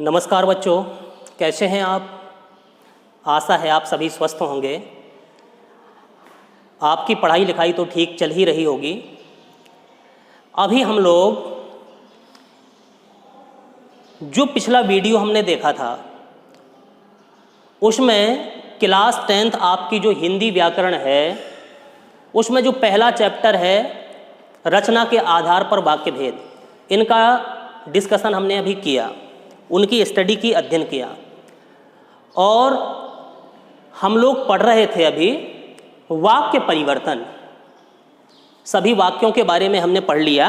नमस्कार बच्चों, कैसे हैं आप। आशा है आप सभी स्वस्थ होंगे। आपकी पढ़ाई लिखाई तो ठीक चल ही रही होगी। अभी हम लोग जो पिछला वीडियो हमने देखा था उसमें क्लास 10th आपकी जो हिंदी व्याकरण है उसमें जो पहला चैप्टर है रचना के आधार पर वाक्य भेद, इनका डिस्कशन हमने अभी किया, उनकी स्टडी की, अध्ययन किया। और हम लोग पढ़ रहे थे अभी वाक्य परिवर्तन। सभी वाक्यों के बारे में हमने पढ़ लिया।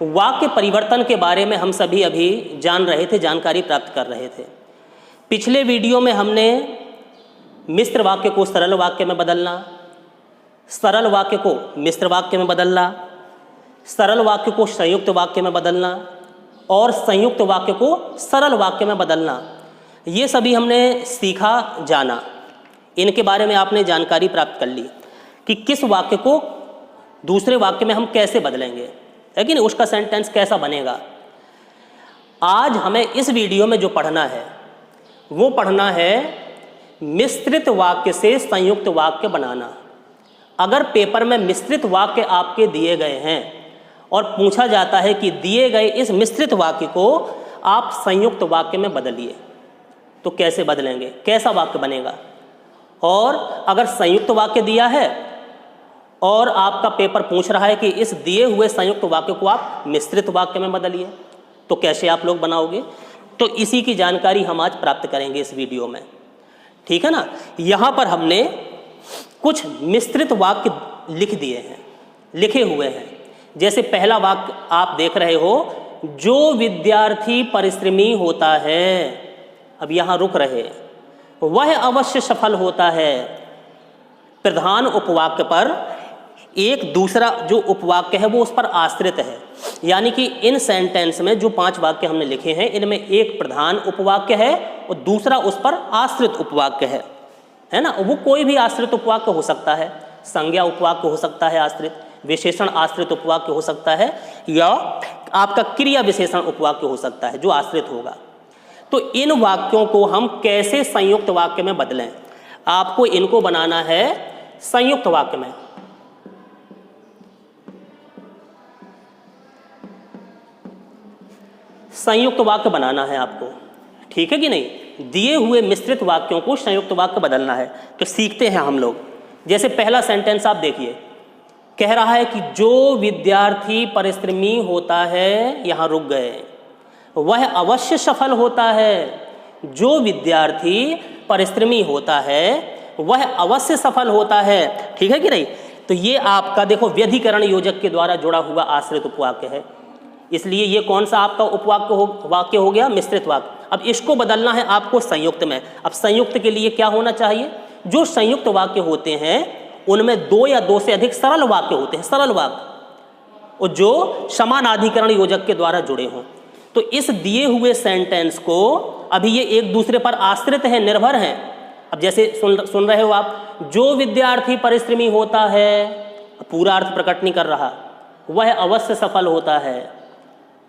वाक्य परिवर्तन के बारे में हम सभी अभी जान रहे थे, जानकारी प्राप्त कर रहे थे। पिछले वीडियो में हमने मिश्र वाक्य को सरल वाक्य में बदलना, सरल वाक्य को मिश्र वाक्य में बदलना, सरल वाक्य को संयुक्त वाक्य में बदलना और संयुक्त वाक्य को सरल वाक्य में बदलना, ये सभी हमने सीखा, जाना। इनके बारे में आपने जानकारी प्राप्त कर ली कि किस वाक्य को दूसरे वाक्य में हम कैसे बदलेंगे, है कि नहीं, उसका सेंटेंस कैसा बनेगा। आज हमें इस वीडियो में जो पढ़ना है वो पढ़ना है मिश्रित वाक्य से संयुक्त वाक्य बनाना। अगर पेपर में मिश्रित वाक्य आपके दिए गए हैं और पूछा जाता है कि दिए गए इस मिश्रित वाक्य को आप संयुक्त वाक्य में बदलिए, तो कैसे बदलेंगे, कैसा वाक्य बनेगा। और अगर संयुक्त वाक्य दिया है और आपका पेपर पूछ रहा है कि इस दिए हुए संयुक्त वाक्य को आप मिश्रित वाक्य में बदलिए, तो कैसे आप लोग बनाओगे। तो इसी की जानकारी हम आज प्राप्त करेंगे इस वीडियो में, ठीक है ना। यहाँ पर हमने कुछ मिश्रित वाक्य लिख दिए हैं, लिखे हुए हैं। जैसे पहला वाक्य आप देख रहे हो, जो विद्यार्थी परिश्रमी होता है, अब यहाँ रुक रहे, वह अवश्य सफल होता है। प्रधान उपवाक्य पर एक दूसरा जो उपवाक्य है वो उस पर आश्रित है। यानी कि इन सेंटेंस में जो 5 वाक्य हमने लिखे हैं इनमें एक प्रधान उपवाक्य है और दूसरा उस पर आश्रित उपवाक्य है ना। वो कोई भी आश्रित उपवाक्य हो सकता है, संज्ञा उपवाक्य हो सकता है आश्रित, विशेषण आश्रित उपवाक्य हो सकता है, या आपका क्रिया विशेषण उपवाक्य हो सकता है जो आश्रित होगा। तो इन वाक्यों को हम कैसे संयुक्त वाक्य में बदलें, आपको इनको बनाना है संयुक्त वाक्य में। संयुक्त वाक्य बनाना है आपको, ठीक है कि नहीं। दिए हुए मिश्रित वाक्यों को संयुक्त वाक्य बदलना है। तो सीखते हैं हम लोग। जैसे पहला सेंटेंस आप देखिए, कह रहा है कि जो विद्यार्थी परिश्रमी होता है, यहाँ रुक गए, वह अवश्य सफल होता है। जो विद्यार्थी परिश्रमी होता है वह अवश्य सफल होता है, ठीक है कि नहीं। तो ये आपका देखो व्यधिकरण योजक के द्वारा जुड़ा हुआ आश्रित उपवाक्य है, इसलिए ये कौन सा आपका उपवाक्य वाक्य हो गया, मिश्रित वाक्य। अब इसको बदलना है आपको संयुक्त में। अब संयुक्त के लिए क्या होना चाहिए, जो संयुक्त वाक्य होते हैं उनमें 2 या 2 से अधिक सरल वाक्य होते हैं, सरल वाक्य, और जो समानाधिकरण योजक के द्वारा जुड़े हों। तो इस दिए हुए सेंटेंस को अभी ये एक दूसरे पर आश्रित हैं, निर्भर हैं। अब जैसे सुन रहे हो आप, जो विद्यार्थी परिश्रमी होता है, पूरा अर्थ प्रकट नहीं कर रहा, वह अवश्य सफल होता है,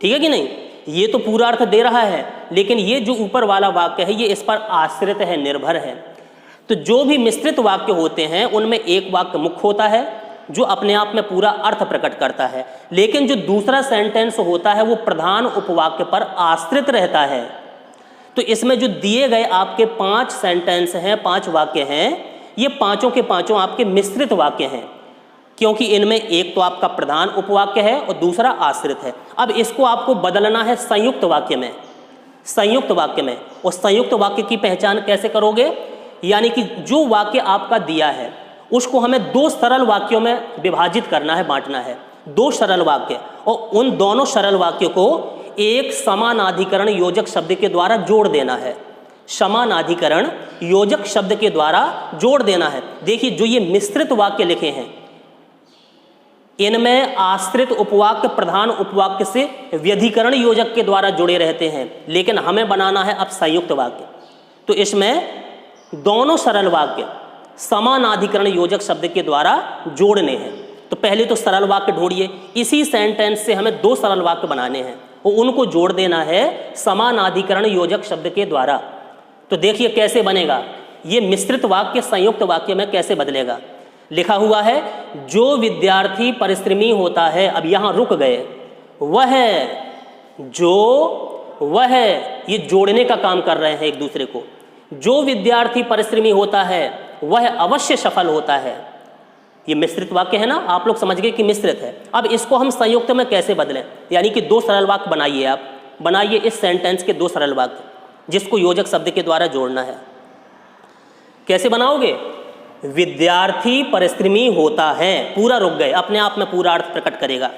ठीक है कि नहीं। ये तो पूरा अर्थ दे रहा है, लेकिन ये जो ऊपर वाला वाक्य है ये इस पर आश्रित है, निर्भर है। तो जो भी मिश्रित वाक्य होते हैं उनमें एक वाक्य मुख्य होता है जो अपने आप में पूरा अर्थ प्रकट करता है, लेकिन जो दूसरा सेंटेंस होता है वो प्रधान उपवाक्य पर आश्रित रहता है। तो इसमें जो दिए गए आपके 5 सेंटेंस हैं, 5 वाक्य हैं, ये पांचों के पांचों आपके मिश्रित वाक्य हैं, क्योंकि इनमें एक तो आपका प्रधान उपवाक्य है और दूसरा आश्रित है। अब इसको आपको बदलना है संयुक्त वाक्य में, संयुक्त वाक्य में। और संयुक्त वाक्य की पहचान कैसे करोगे, यानी कि जो वाक्य आपका दिया है उसको हमें 2 सरल वाक्यों में विभाजित करना है, बांटना है, 2 सरल वाक्य, और उन दोनों सरल वाक्यों को एक समानाधिकरण योजक शब्द के द्वारा जोड़ देना है। समानाधिकरण योजक शब्द के द्वारा जोड़ देना है। देखिए जो ये मिश्रित वाक्य लिखे हैं इनमें आश्रित उपवाक्य प्रधान उपवाक्य से व्यधिकरण योजक के द्वारा जुड़े रहते हैं, लेकिन हमें बनाना है अब संयुक्त वाक्य। तो इसमें दोनों सरल वाक्य समानाधिकरण योजक शब्द के द्वारा जोड़ने हैं। तो पहले तो सरल वाक्य ढूंढिए। इसी सेंटेंस से हमें 2 सरल वाक्य बनाने हैं। उनको जोड़ देना है समानाधिकरण योजक शब्द के द्वारा। तो देखिए कैसे बनेगा, ये मिश्रित वाक्य संयुक्त वाक्य में कैसे बदलेगा। लिखा हुआ है जो विद्यार्थी परिश्रमी होता है, अब यहाँ रुक गए, वह ये जोड़ने का काम कर रहे हैं एक दूसरे को। जो विद्यार्थी परिश्रमी होता है वह अवश्य सफल होता है। ये मिश्रित वाक्य है ना, आप लोग समझ गए कि मिश्रित है। अब इसको हम संयुक्त में कैसे बदलें, यानी कि दो सरल वाक्य बनाइए। आप बनाइए इस सेंटेंस के दो सरल वाक्य जिसको योजक शब्द के द्वारा जोड़ना है। कैसे बनाओगे, विद्यार्थी परिश्रमी होता है, पूरा रुक गए, अपने आप में पूरा अर्थ प्रकट करेगा,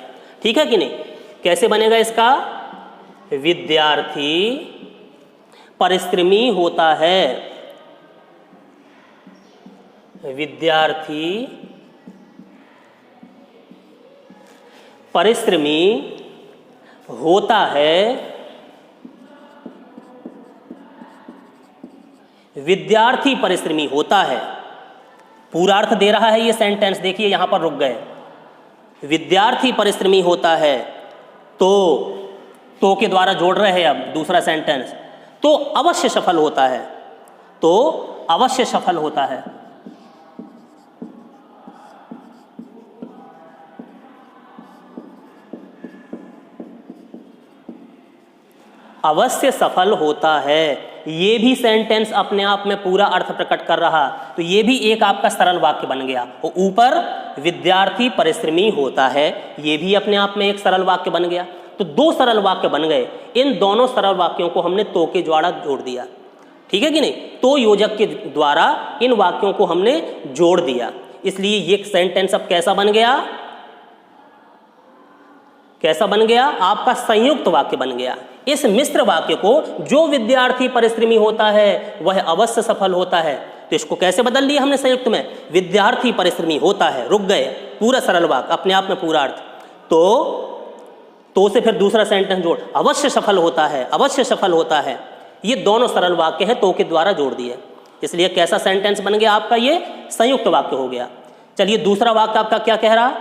ठीक है कि नहीं। कैसे बनेगा इसका, विद्यार्थी परिश्रमी होता है, विद्यार्थी परिश्रमी होता है, विद्यार्थी परिश्रमी होता है। पूरा अर्थ दे रहा है ये सेंटेंस, देखिए यहां पर रुक गए, विद्यार्थी परिश्रमी होता है, तो के द्वारा जोड़ रहे हैं अब दूसरा सेंटेंस, तो अवश्य सफल होता है, तो अवश्य सफल होता है। अवश्य सफल होता है, ये भी सेंटेंस अपने आप में पूरा अर्थ प्रकट कर रहा, तो ये भी एक आपका सरल वाक्य बन गया। और ऊपर विद्यार्थी परिश्रमी होता है, ये भी अपने आप में एक सरल वाक्य बन गया। तो दो सरल वाक्य बन गए। इन दोनों सरल वाक्यों को हमने तो के द्वारा जोड़ दिया, ठीक है कि नहीं। तो योजक के द्वारा इन वाक्यों को हमने जोड़ दिया, इसलिए ये सेंटेंस अब कैसा बन गया, कैसा बन गया, आपका संयुक्त वाक्य बन गया। इस मिश्र वाक्य को जो विद्यार्थी परिश्रमी होता है वह अवश्य सफल होता है, तो इसको कैसे बदल लिया हमने संयुक्त में, विद्यार्थी परिश्रमी होता है, रुक गए, पूरा सरल वाक्य, अपने आप में पूरा अर्थ। तो से फिर दूसरा सेंटेंस जोड़, अवश्य सफल होता है, अवश्य सफल होता है। ये दोनों सरल वाक्य हैं, तो के द्वारा जोड़ दिए, इसलिए कैसा सेंटेंस बन गया आपका, ये संयुक्त वाक्य हो गया। चलिए दूसरा वाक्य आपका क्या कह रहा,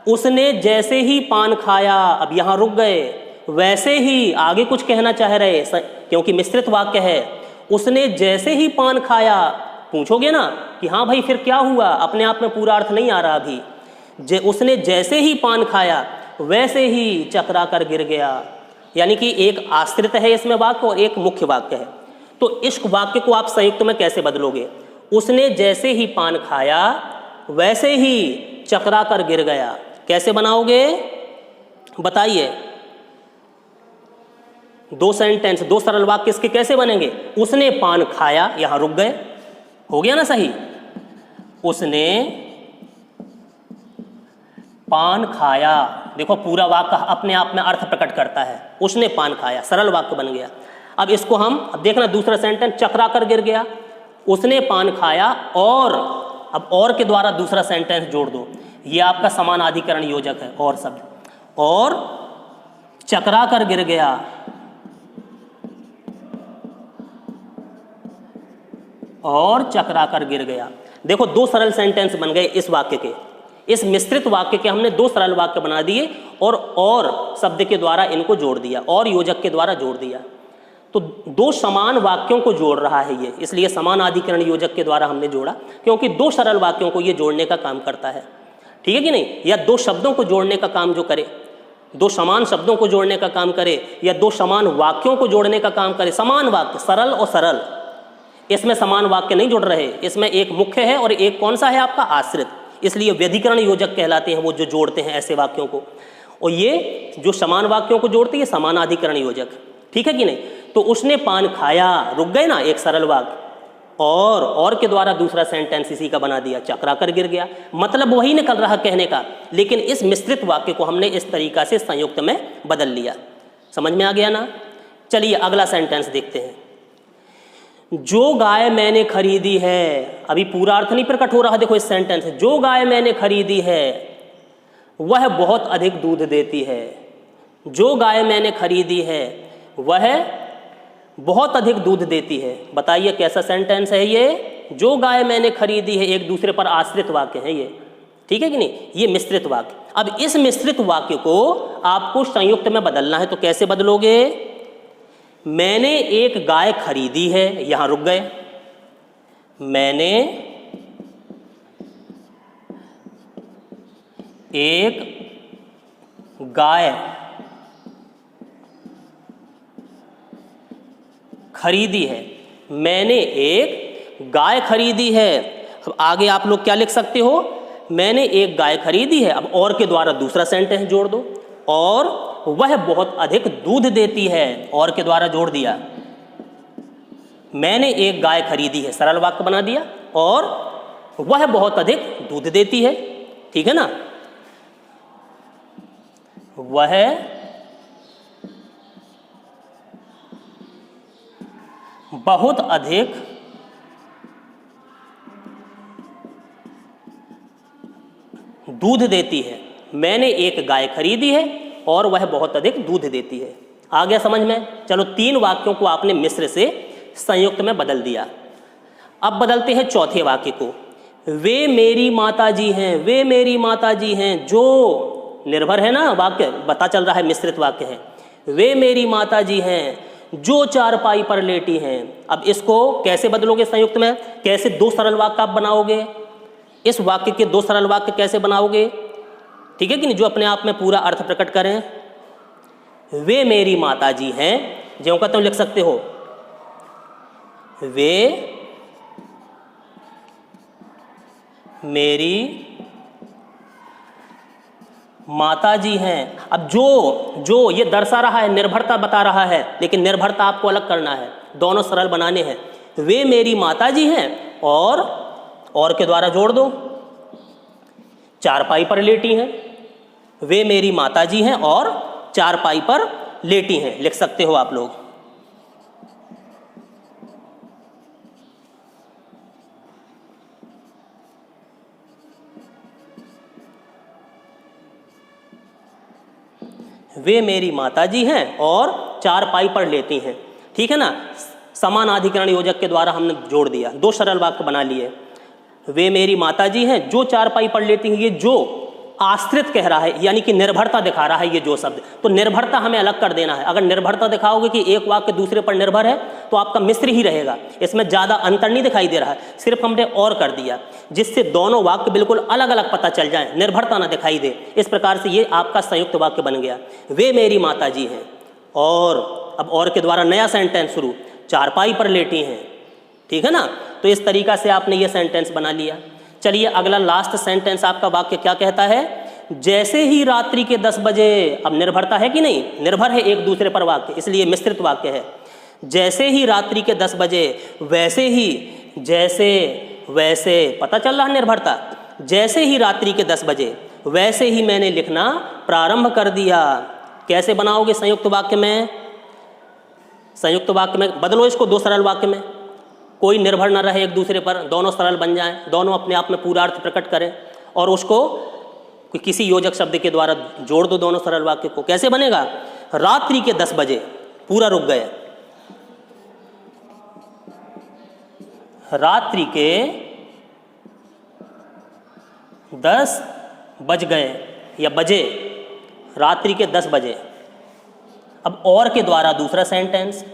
उसने जैसे ही पान खाया, अब यहां रुक गए, वैसे ही आगे कुछ कहना चाह रहे, क्योंकि मिश्रित वाक्य है। उसने जैसे ही पान खाया, पूछोगे ना कि हाँ भाई फिर क्या हुआ, अपने आप में पूरा अर्थ नहीं आ रहा अभी। उसने जैसे ही पान खाया वैसे ही चकरा कर गिर गया, यानी कि एक आश्रित है इसमें वाक्य और एक मुख्य वाक्य है। तो इस वाक्य को आप संयुक्त में कैसे बदलोगे, उसने जैसे ही पान खाया वैसे ही चकरा कर गिर गया, कैसे बनाओगे बताइए। दो सेंटेंस, दो सरल वाक्य इसके कैसे बनेंगे, उसने पान खाया, यहां रुक गए, हो गया ना सही, उसने पान खाया, देखो पूरा वाक्य अपने आप में अर्थ प्रकट करता है, उसने पान खाया, सरल वाक्य बन गया। अब इसको हम, अब देखना दूसरा सेंटेंस, चकरा कर गिर गया, उसने पान खाया और, अब और के द्वारा दूसरा सेंटेंस जोड़ दो, ये आपका समानाधिकरण योजक है, और शब्द, और चकरा कर गिर गया, और चकरा कर गिर गया। देखो दो सरल सेंटेंस बन गए इस वाक्य के, इस मिश्रित वाक्य के हमने दो सरल वाक्य बना दिए और शब्द के द्वारा इनको जोड़ दिया, और योजक के द्वारा जोड़ दिया। तो दो समान वाक्यों को जोड़ रहा है ये, इसलिए समानाधिकरण योजक के द्वारा हमने जोड़ा, क्योंकि दो सरल वाक्यों को ये जोड़ने का काम करता है, ठीक है कि नहीं। या दो शब्दों को जोड़ने का काम जो करे, दो समान शब्दों को जोड़ने का काम करे, या दो समान वाक्यों को जोड़ने का काम करे। समान वाक्य, सरल और सरल, इसमें समान वाक्य नहीं जुड़ रहे, इसमें एक मुख्य है और एक कौन सा है आपका आश्रित, इसलिए व्यधिकरण योजक कहलाते हैं वो जो जोड़ते हैं ऐसे वाक्यों को। और ये जो समान वाक्यों को जोड़ते हैं समानाधिकरण योजक, ठीक है कि नहीं। तो उसने पान खाया, रुक गए ना, एक सरल वाक्य, और के द्वारा दूसरा सेंटेंस इसी का बना दिया, चकरा कर गिर गया, मतलब वही निकल रहा कहने का, लेकिन इस मिश्रित वाक्य को हमने इस तरीका से संयुक्त में बदल लिया। समझ में आ गया ना। चलिए अगला सेंटेंस देखते हैं, जो गाय मैंने खरीदी है, अभी पूरा अर्थ नहीं प्रकट हो रहा, देखो इस सेंटेंस, जो गाय मैंने खरीदी है वह बहुत अधिक दूध देती है, जो गाय मैंने खरीदी है वह बहुत अधिक दूध देती है। बताइए कैसा सेंटेंस है ये, जो गाय मैंने खरीदी है, एक दूसरे पर आश्रित वाक्य है ये, ठीक है कि नहीं, ये मिश्रित वाक्य। अब इस मिश्रित वाक्य को आपको संयुक्त में बदलना है, तो कैसे बदलोगे? मैंने एक गाय खरीदी है, यहां रुक गए। मैंने एक गाय खरीदी है, मैंने एक गाय खरीदी है। अब आगे आप लोग क्या लिख सकते हो? मैंने एक गाय खरीदी है, अब और के द्वारा दूसरा सेंटेंस जोड़ दो, और वह बहुत अधिक दूध देती है, और के द्वारा जोड़ दिया। मैंने एक गाय खरीदी है, सरल वाक्य बना दिया, और वह बहुत अधिक दूध देती है, ठीक है ना। वह बहुत अधिक दूध देती है। मैंने एक गाय खरीदी है और वह बहुत अधिक दूध देती है। आ गया समझ में? चलो, 3 वाक्यों को आपने मिश्र से संयुक्त में बदल दिया। अब बदलते हैं चौथे वाक्य को। वे मेरी माताजी हैं, वे मेरी माताजी हैं, जो निर्भर है ना वाक्य, पता चल रहा है मिश्रित वाक्य है। वे मेरी माताजी हैं जो चारपाई पर लेटी हैं। अब इसको कैसे बदलोगे संयुक्त में? कैसे 2 सरल वाक्य आप बनाओगे? इस वाक्य के 2 सरल वाक्य कैसे बनाओगे? ठीक है कि नहीं, जो अपने आप में पूरा अर्थ प्रकट करें। वे मेरी माताजी हैं, जो का तुम लिख सकते हो, वे मेरी माताजी हैं। अब जो ये दर्शा रहा है, निर्भरता बता रहा है, लेकिन निर्भरता आपको अलग करना है, दोनों सरल बनाने हैं। वे मेरी माताजी हैं, और के द्वारा जोड़ दो, चारपाई पर लेटी हैं। वे मेरी माताजी हैं और चारपाई पर लेटी हैं, लिख सकते हो आप लोग। वे मेरी माताजी हैं और चारपाई पर लेती हैं, ठीक है ना। समान अधिकरण योजक के द्वारा हमने जोड़ दिया, 2 सरल वाक्य बना लिए। वे मेरी माताजी हैं जो चारपाई पर लेती हैं, ये जो आश्रित कह रहा है, यानी कि निर्भरता दिखा रहा है ये जो शब्द, तो निर्भरता हमें अलग कर देना है। अगर निर्भरता दिखाओगे कि एक वाक्य दूसरे पर निर्भर है, तो आपका मिश्र ही रहेगा, इसमें ज़्यादा अंतर नहीं दिखाई दे रहा है, सिर्फ हमने और कर दिया, जिससे दोनों वाक्य बिल्कुल अलग अलग पता चल जाए, निर्भरता ना दिखाई दे। इस प्रकार से ये आपका संयुक्त वाक्य बन गया, वे मेरी माताजी हैं। और अब और के द्वारा नया सेंटेंस शुरू, चारपाई पर लेटी हैं, ठीक है ना। तो इस तरीका से आपने ये सेंटेंस बना लिया। चलिए अगला लास्ट सेंटेंस आपका वाक्य क्या कहता है? जैसे ही रात्रि के 10 बजे, अब निर्भरता है कि नहीं, निर्भर है एक दूसरे पर वाक्य, इसलिए मिश्रित वाक्य है। जैसे ही रात्रि के 10 बजे, वैसे ही, जैसे वैसे, पता चल रहा है निर्भरता। जैसे ही रात्रि के 10 बजे, वैसे ही मैंने लिखना प्रारंभ कर दिया। कैसे बनाओगे संयुक्त वाक्य में? संयुक्त वाक्य में बदलो इसको 2 सरल वाक्य में, कोई निर्भर न रहे एक दूसरे पर, दोनों सरल बन जाएं, दोनों अपने आप में पूरा अर्थ प्रकट करें, और उसको किसी योजक शब्द के द्वारा जोड़ दो दोनों सरल वाक्य को। कैसे बनेगा? रात्रि के 10 बजे, पूरा रुक गए, रात्रि के 10 बज गए या बजे, रात्रि के 10 बजे। अब और के द्वारा दूसरा सेंटेंस,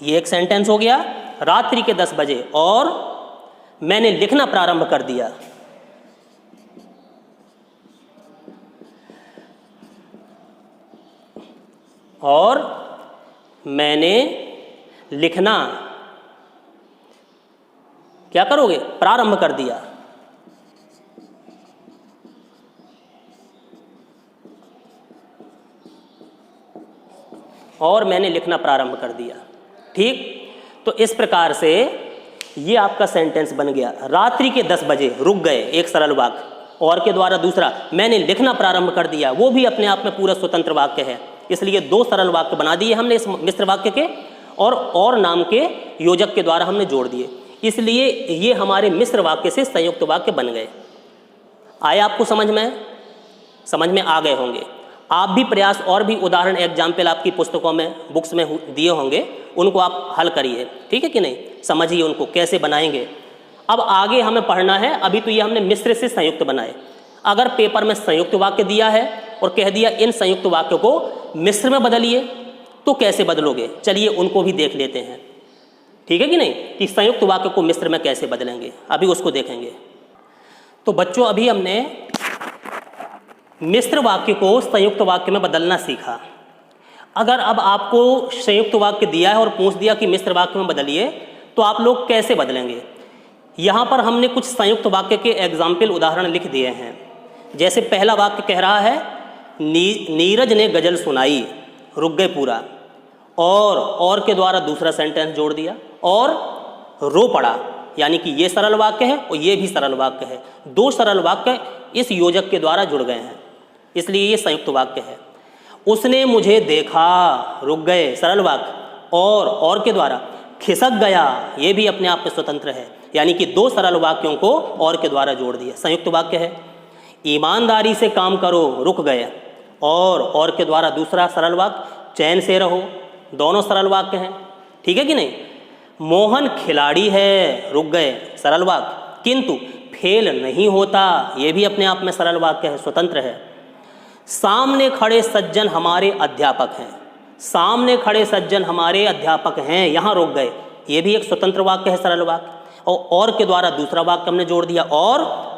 ये एक सेंटेंस हो गया, रात्रि के 10 बजे और मैंने लिखना प्रारंभ कर दिया। और मैंने लिखना क्या करोगे? प्रारंभ कर दिया। और मैंने लिखना प्रारंभ कर दिया, ठीक। तो इस प्रकार से ये आपका सेंटेंस बन गया, रात्रि के 10 बजे रुक गए, एक सरल वाक्य, और के द्वारा दूसरा मैंने लिखना प्रारंभ कर दिया, वो भी अपने आप में पूरा स्वतंत्र वाक्य है। इसलिए 2 सरल वाक्य बना दिए हमने इस मिश्र वाक्य के, और नाम के योजक के द्वारा हमने जोड़ दिए, इसलिए ये हमारे मिश्र वाक्य से संयुक्त वाक्य बन गए। आए आपको समझ में आ गए होंगे। आप भी प्रयास, और भी उदाहरण एग्जाम्पल आपकी पुस्तकों में, बुक्स में दिए होंगे, उनको आप हल करिए, ठीक है कि नहीं, समझिए उनको कैसे बनाएंगे। अब आगे हमें पढ़ना है, अभी तो ये हमने मिश्र से संयुक्त बनाए, अगर पेपर में संयुक्त वाक्य दिया है और कह दिया इन संयुक्त वाक्यों को मिश्र में बदलिए, तो कैसे बदलोगे? चलिए उनको भी देख लेते हैं, ठीक है कि नहीं, कि संयुक्त वाक्य को मिश्र में कैसे बदलेंगे, अभी उसको देखेंगे। तो बच्चों अभी हमने मिश्र वाक्य को संयुक्त वाक्य में बदलना सीखा। अगर अब आपको संयुक्त वाक्य दिया है और पूछ दिया कि मिश्र वाक्य में बदलिए, तो आप लोग कैसे बदलेंगे? यहाँ पर हमने कुछ संयुक्त वाक्य के एग्जाम्पल उदाहरण लिख दिए हैं। जैसे पहला वाक्य कह रहा है नीरज ने गजल सुनाई, रुक गए पूरा, और के द्वारा दूसरा सेंटेंस जोड़ दिया, और रो पड़ा, यानी कि ये सरल वाक्य है और ये भी सरल वाक्य है। दो सरल वाक्य इस योजक के द्वारा जुड़ गए हैं, इसलिए ये संयुक्त वाक्य है। उसने मुझे देखा, रुक गए, सरल वाक्य, और के द्वारा खिसक गया, ये भी अपने आप में स्वतंत्र है, यानी कि दो सरल वाक्यों को और के द्वारा जोड़ दिया, संयुक्त वाक्य है। ईमानदारी से काम करो, रुक गए, और के द्वारा दूसरा सरल वाक्य चैन से रहो, दोनों सरल वाक्य हैं, ठीक है कि नहीं। मोहन खिलाड़ी है, रुक गए, सरल वाक्य, किंतु फेल नहीं होता, ये भी अपने आप में सरल वाक्य है, स्वतंत्र है। सामने खड़े सज्जन हमारे अध्यापक हैं, सामने खड़े सज्जन हमारे अध्यापक हैं, यहाँ रुक गए, ये भी एक स्वतंत्र वाक्य है, सरल वाक्य। और के द्वारा दूसरा वाक्य हमने जोड़ दिया, और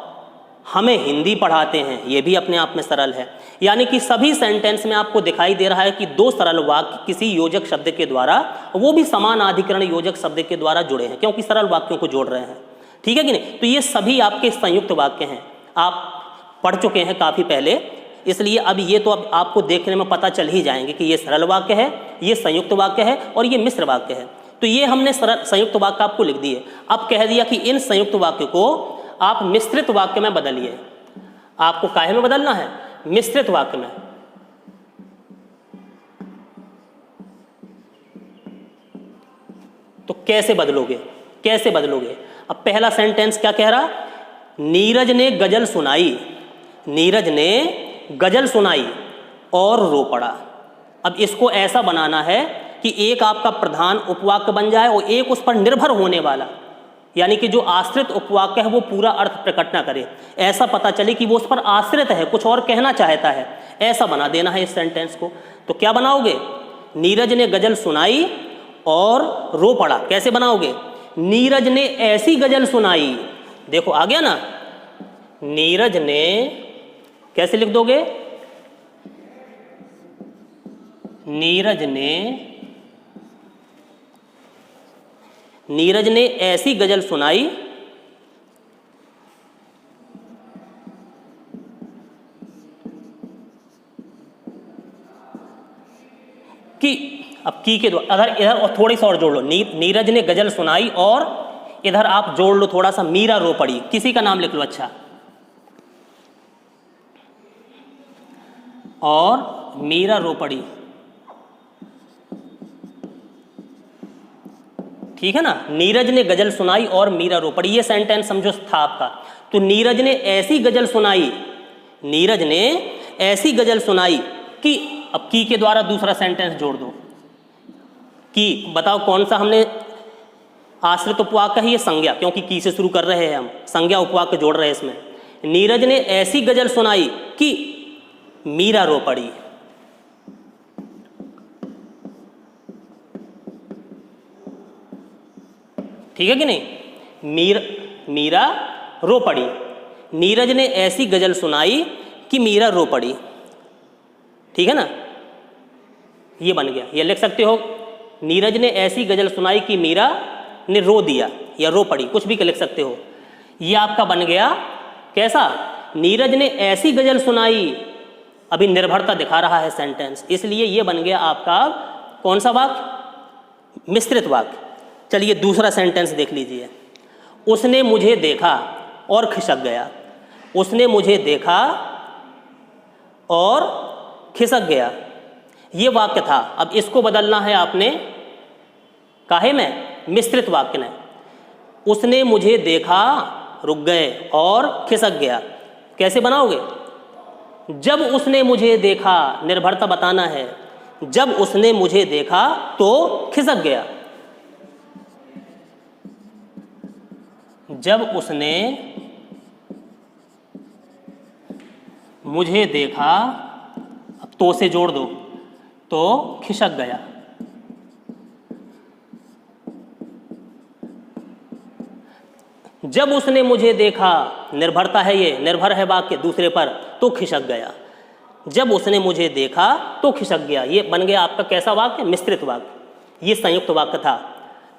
हमें हिंदी पढ़ाते हैं, ये भी अपने आप में सरल है। यानी कि सभी सेंटेंस में आपको दिखाई दे रहा है कि दो सरल वाक्य किसी योजक शब्द के द्वारा, वो भी समान अधिकरण योजक शब्द के द्वारा जुड़े हैं, क्योंकि सरल वाक्यों को जोड़ रहे हैं, ठीक है कि नहीं। तो ये सभी आपके संयुक्त वाक्य हैं, आप पढ़ चुके हैं काफ़ी पहले, इसलिए अब ये तो अब आपको देखने में पता चल ही जाएंगे कि ये सरल वाक्य है, ये संयुक्त वाक्य है, और ये मिश्र वाक्य है। तो ये हमने सरल संयुक्त वाक्य आपको लिख दिए। अब कह दिया कि इन संयुक्त वाक्य को आप मिश्रित वाक्य में बदलिए। आपको काहे में बदलना है? मिश्रित वाक्य में। तो कैसे बदलोगे, कैसे बदलोगे? अब पहला सेंटेंस क्या कह रहा? नीरज ने गजल सुनाई, नीरज ने गजल सुनाई और रो पड़ा। अब इसको ऐसा बनाना है कि एक आपका प्रधान उपवाक्य बन जाए और एक उस पर निर्भर होने वाला, यानी कि जो आश्रित उपवाक्य है वो पूरा अर्थ प्रकट ना करे, ऐसा पता चले कि वो उस पर आश्रित है, कुछ और कहना चाहता है, ऐसा बना देना है इस सेंटेंस को। तो क्या बनाओगे? नीरज ने गजल सुनाई और रो पड़ा। कैसे बनाओगे? नीरज ने ऐसी गजल सुनाई, देखो आ गया ना, नीरज ने, कैसे लिख दोगे? नीरज ने ऐसी गजल सुनाई कि, अब की के द्वारा इधर और थोड़ी सी और जोड़ लो, नीरज ने गजल सुनाई और इधर आप जोड़ लो थोड़ा सा, मीरा रो पड़ी, किसी का नाम लिख लो, अच्छा, और मीरा रो पड़ी, ठीक है ना। नीरज ने गजल सुनाई और मीरा रो पड़ी, ये सेंटेंस समझो था आपका। तो नीरज ने ऐसी गजल सुनाई, नीरज ने ऐसी गजल सुनाई कि, अब की के द्वारा दूसरा सेंटेंस जोड़ दो, कि बताओ कौन सा हमने आश्रित उपवाक्य है? ये संज्ञा, क्योंकि की से शुरू कर रहे हैं हम, संज्ञा उपवाक्य जोड़ रहे हैं इसमें। नीरज ने ऐसी गजल सुनाई कि मीरा रो पड़ी, ठीक है कि नहीं। मीरा रो पड़ी, नीरज ने ऐसी गजल सुनाई कि मीरा रो पड़ी, ठीक है ना, ये बन गया। ये लिख सकते हो, नीरज ने ऐसी गजल सुनाई कि मीरा ने रो दिया या रो पड़ी, कुछ भी लिख सकते हो। ये आपका बन गया कैसा? नीरज ने ऐसी गजल सुनाई, अभी निर्भरता दिखा रहा है सेंटेंस, इसलिए ये बन गया आपका कौन सा वाक्य? मिश्रित वाक्य। चलिए दूसरा सेंटेंस देख लीजिए। उसने मुझे देखा और खिसक गया, उसने मुझे देखा और खिसक गया, ये वाक्य था। अब इसको बदलना है आपने काहे में? मिश्रित वाक्य में। उसने मुझे देखा, रुक गए, और खिसक गया। कैसे बनाओगे? जब उसने मुझे देखा, निर्भरता बताना है, जब उसने मुझे देखा तो खिसक गया, जब उसने मुझे देखा, अब तो से जोड़ दो, तो खिसक गया। जब उसने मुझे देखा, निर्भरता है, ये निर्भर है वाक्य दूसरे पर, तो खिसक गया। जब उसने मुझे देखा तो खिसक गया, ये बन गया आपका कैसा वाक्य? मिश्रित वाक्य। ये संयुक्त वाक्य था।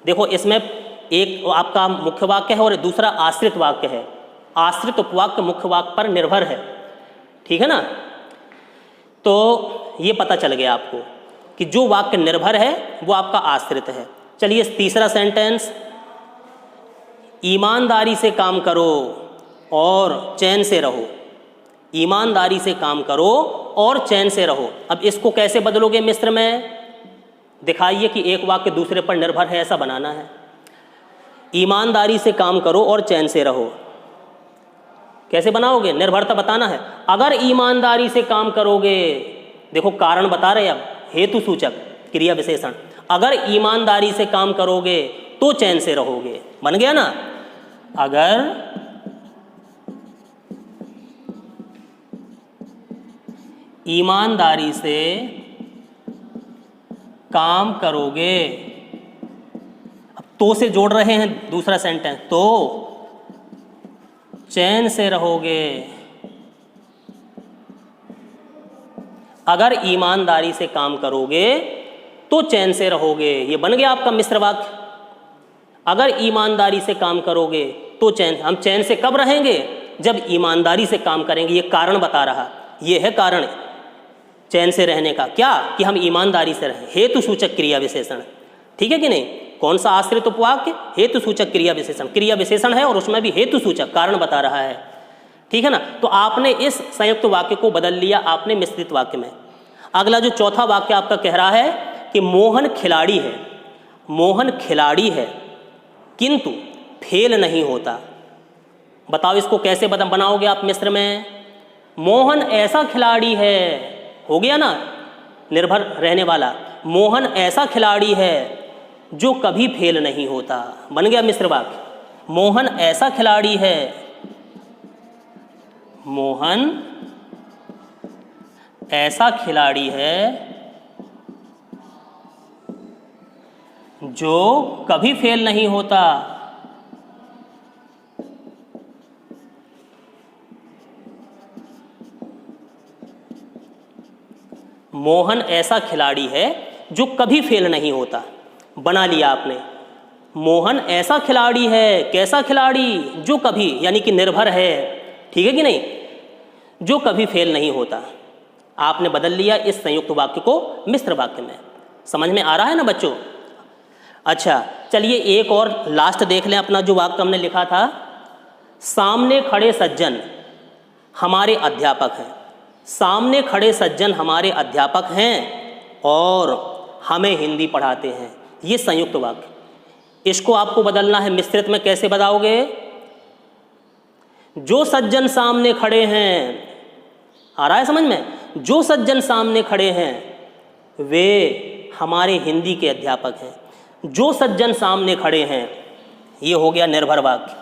देखो इसमें एक आपका मुख्य वाक्य है और दूसरा आश्रित वाक्य है। आश्रित उपवाक्य मुख्य वाक्य पर निर्भर है, ठीक है ना। तो ये पता चल गया आपको कि जो वाक्य निर्भर है वो आपका आश्रित है। चलिए तीसरा सेंटेंस, ईमानदारी से काम करो और चैन से रहो। ईमानदारी से काम करो और चैन से रहो। अब इसको कैसे बदलोगे मिस्र में? दिखाइए कि एक वाक्य दूसरे पर निर्भर है, ऐसा बनाना है। ईमानदारी से काम करो और चैन से रहो, कैसे बनाओगे? निर्भरता बताना है। अगर ईमानदारी से काम करोगे, देखो कारण बता रहे, अब हेतु सूचक क्रिया विशेषण, अगर ईमानदारी से काम करोगे तो चैन से रहोगे, बन गया ना। अगर ईमानदारी से काम करोगे, अब तो से जोड़ रहे हैं दूसरा सेंटेंस, तो चैन से रहोगे। अगर ईमानदारी से काम करोगे तो चैन से रहोगे, ये बन गया आपका मिश्र वाक्य। अगर ईमानदारी से काम करोगे तो चैन, हम चैन से कब रहेंगे? जब ईमानदारी से काम करेंगे। ये कारण बता रहा, ये है कारण चैन से रहने का, क्या? कि हम ईमानदारी से रहें। हेतु सूचक क्रिया विशेषण, ठीक है कि नहीं? कौन सा आश्रित उपवाक्य? हेतु सूचक क्रिया विशेषण। क्रिया विशेषण है और उसमें भी हेतु सूचक कारण बता रहा है, ठीक है ना। तो आपने इस संयुक्त वाक्य को बदल लिया आपने मिश्रित वाक्य में। अगला जो चौथा वाक्य आपका कह रहा है कि मोहन खिलाड़ी है, मोहन खिलाड़ी है किंतु फेल नहीं होता। बताओ इसको कैसे बनाओगे आप मिश्र में? मोहन ऐसा खिलाड़ी है, हो गया ना निर्भर रहने वाला। मोहन ऐसा खिलाड़ी है जो कभी फेल नहीं होता, बन गया मिश्र वाक्य। मोहन ऐसा खिलाड़ी है, मोहन ऐसा खिलाड़ी है जो कभी फेल नहीं होता। मोहन ऐसा खिलाड़ी है जो कभी फेल नहीं होता, बना लिया आपने। मोहन ऐसा खिलाड़ी है, कैसा खिलाड़ी? जो कभी, यानी कि निर्भर है, ठीक है कि नहीं, जो कभी फेल नहीं होता। आपने बदल लिया इस संयुक्त वाक्य को मिश्र वाक्य में। समझ में आ रहा है ना बच्चों? अच्छा चलिए एक और लास्ट देख लें अपना जो वाक्य हमने लिखा था। सामने खड़े सज्जन हमारे अध्यापक हैं। सामने खड़े सज्जन हमारे अध्यापक हैं और हमें हिंदी पढ़ाते हैं। ये संयुक्त वाक्य, इसको आपको बदलना है मिश्रित में। कैसे बताओगे? जो सज्जन सामने खड़े हैं, आ रहा है समझ में? जो सज्जन सामने खड़े हैं वे हमारे हिंदी के अध्यापक हैं। जो सज्जन सामने खड़े हैं, ये हो गया निर्भर वाक्य।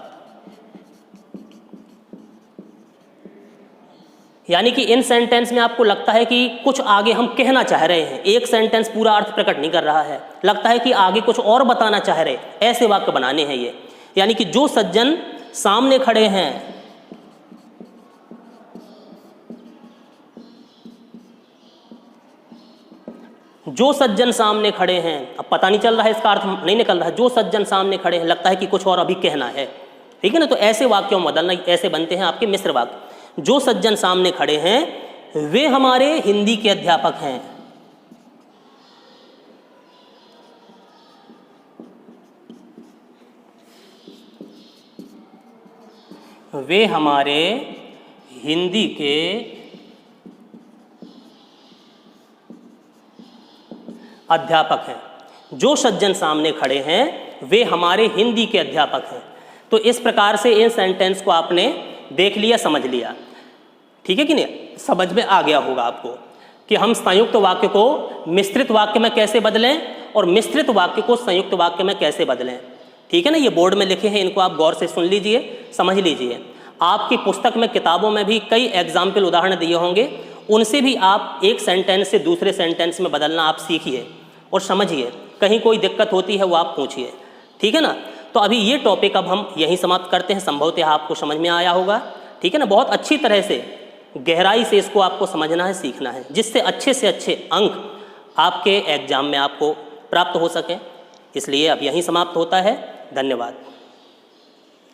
यानी कि इन सेंटेंस में आपको लगता है कि कुछ आगे हम कहना चाह रहे हैं, एक सेंटेंस पूरा अर्थ प्रकट नहीं कर रहा है, लगता है कि आगे कुछ और बताना चाह रहे, ऐसे वाक्य बनाने हैं ये। यानी कि जो सज्जन सामने खड़े हैं, जो सज्जन सामने खड़े हैं, अब पता नहीं चल रहा है, इसका अर्थ नहीं निकल रहा है। जो सज्जन सामने खड़े हैं, लगता है कि कुछ और अभी कहना है, ठीक है ना। तो ऐसे वाक्यों में बदलना, ऐसे बनते हैं आपके मिश्र वाक्य। जो सज्जन सामने खड़े हैं वे हमारे हिंदी के अध्यापक हैं। वे हमारे हिंदी के अध्यापक हैं। जो सज्जन सामने खड़े हैं वे हमारे हिंदी के अध्यापक हैं। तो इस प्रकार से इन सेंटेंस को आपने देख लिया, समझ लिया, ठीक है कि नहीं? समझ में आ गया होगा आपको कि हम संयुक्त वाक्य को मिश्रित वाक्य में कैसे बदलें और मिश्रित वाक्य को संयुक्त वाक्य में कैसे बदलें, ठीक है ना। ये बोर्ड में लिखे हैं, इनको आप गौर से सुन लीजिए, समझ लीजिए। आपकी पुस्तक में, किताबों में भी कई एग्जाम्पल उदाहरण दिए होंगे, उनसे भी आप एक सेंटेंस से दूसरे सेंटेंस में बदलना आप सीखिए और समझिए। कहीं कोई दिक्कत होती है वो आप पूछिए, ठीक है ना। तो अभी ये टॉपिक अब हम यहीं समाप्त करते हैं। संभवतः आपको समझ में आया होगा, ठीक है ना। बहुत अच्छी तरह से, गहराई से इसको आपको समझना है, सीखना है, जिससे अच्छे से अच्छे अंक आपके एग्जाम में आपको प्राप्त हो सके। इसलिए अब यहीं समाप्त होता है। धन्यवाद।